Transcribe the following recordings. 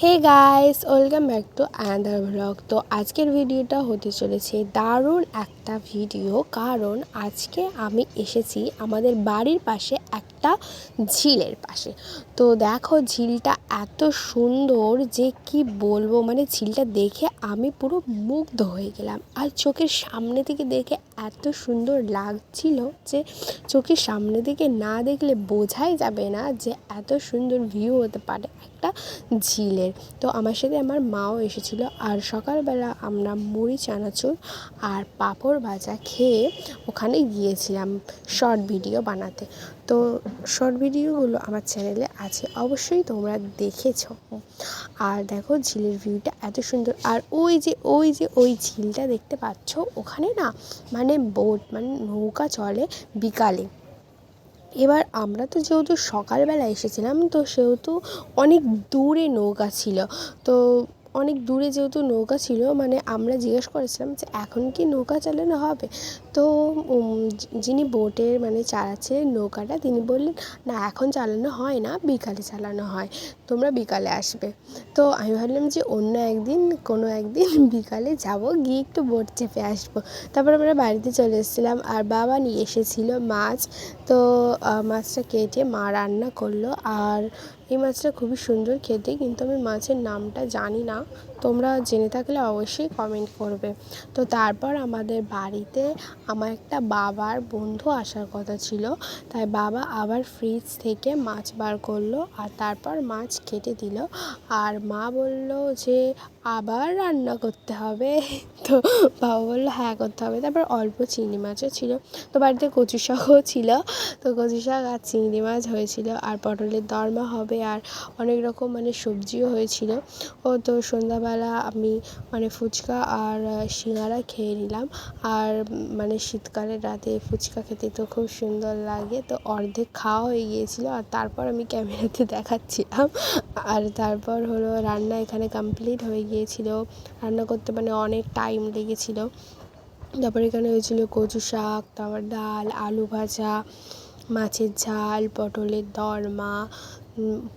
Hey guys, welcome back to another blog. তো আজকের ভিডিওটা হতে চলেছে দারুণ একটা ভিডিও, কারণ আজকে আমি এসেছি আমাদের বাড়ির পাশে একটা ঝিলের পাশে। তো দেখো, ঝিলটা এত সুন্দর যে কি বলবো, মানে ঝিলটা দেখে আমি পুরো মুগ্ধ হয়ে গেলাম। আর চোখের সামনে থেকে দেখে এত সুন্দর লাগছিল যে চোখের সামনে থেকে না দেখলে বোঝাই যাবে না যে এত সুন্দর ভিউ হতে পারে একটা ঝিলের। তো আমার সাথে আমার মাও এসেছিলো, আর সকালবেলা আমরা মুড়ি চানাচুর আর পাঁপড় ভাজা খেয়ে ওখানে গিয়েছিলাম শর্ট ভিডিও বানাতে। তো শর্ট ভিডিওগুলো আমার চ্যানেলে আছে, অবশ্যই তোমরা দেখেছো। আর দেখো ঝিলের ভিউটা এত সুন্দর। আর ওই ঝিলটা দেখতে পাচ্ছ, ওখানে না মানে বোট মানে নৌকা চলে বিকালে। এবার আমরা তো যেহেতু সকালবেলা এসেছিলাম, তো সেহেতু অনেক দূরে নৌকা ছিল। তো অনেক দূরে যেহেতু নৌকা ছিল, মানে আমরা জিজ্ঞেস করেছিলাম যে এখন কি নৌকা চালানো হবে। তো যিনি বোটের মানে চালাচ্ছিলেন নৌকাটা, তিনি বললেন না, এখন চালানো হয় না, বিকালে চালানো হয়, তোমরা বিকালে আসবে। তো আমি ভাবলাম যে অন্য একদিন কোনো একদিন বিকালে যাব, গিয়ে একটু বোট চেপে আসবো। তারপর আমরা বাড়িতে চলে এসেছিলাম, আর বাবা নিয়ে এসেছিলো মাছ। তো মাছটা কেটে মা রান্না করলো। আর এই মাছটা খুবই সুন্দর খেতে, কিন্তু আমি মাছের নামটা জানি না, তোমরা জেনে থাকলে অবশ্যই কমেন্ট করবে। তো তারপর আমাদের বাড়িতে আমার একটা বাবার বন্ধু আসার কথা ছিল, তাই বাবা আবার ফ্রিজ থেকে মাছ বার করলো আর তারপর মাছ কেটে দিল। আর মা বলল যে আবার রান্না করতে হবে। তো বাবা বললো হ্যাঁ, করতে হবে। তারপর অল্প চিংড়ি মাছও ছিল, তো বাড়িতে কচু শাকও ছিল। তো কচু শাক আর চিংড়ি মাছ হয়েছিল, আর পটলের দরমা হবে, আর অনেক রকম মানে সবজিও হয়েছিল। তো সন্ধ্যাবেলা আমি মানে ফুচকা আর সিঙাড়া খেয়ে নিলাম। আর মানে শীতকালের রাতে ফুচকা খেতে তো খুব সুন্দর লাগে। তো অর্ধেক খাওয়া হয়ে গিয়েছিলো, আর তারপর আমি ক্যামেরাতে দেখাচ্ছিলাম। আর তারপর হলো রান্না এখানে কমপ্লিট হয়ে গিয়েছিলো। রান্না করতে মানে অনেক টাইম লেগেছিলো। তারপর এখানে হয়েছিল কচু শাক, তারপর ডাল, আলু ভাজা, মাছের ঝাল, পটলের দরমা,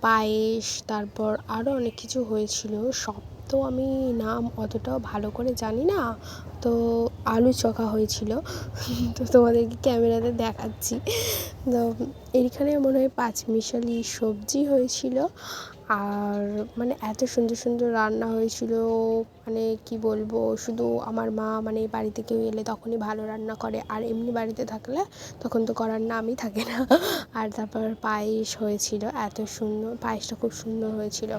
পায়েস, তারপর আরও অনেক কিছু হয়েছিল। সব তো আমি নাম অতটাও ভালো করে জানি না। তো আলু চখা হয়েছিল। তো তোমাদেরকে ক্যামেরাতে দেখাচ্ছি। তো এইখানে মনে হয় পাঁচমিশালি সবজি হয়েছিল। আর মানে এত সুন্দর সুন্দর রান্না হয়েছিল, মানে কি বলবো, শুধু আমার মা মানে বাড়িতে কেউ এলে তখনই ভালো রান্না করে, আর এমনি বাড়িতে থাকলে তখন তো করার নামই থাকে না। আর তারপর পায়েস হয়েছিল, এত সুন্দর পায়েসটা, খুব সুন্দর হয়েছিল।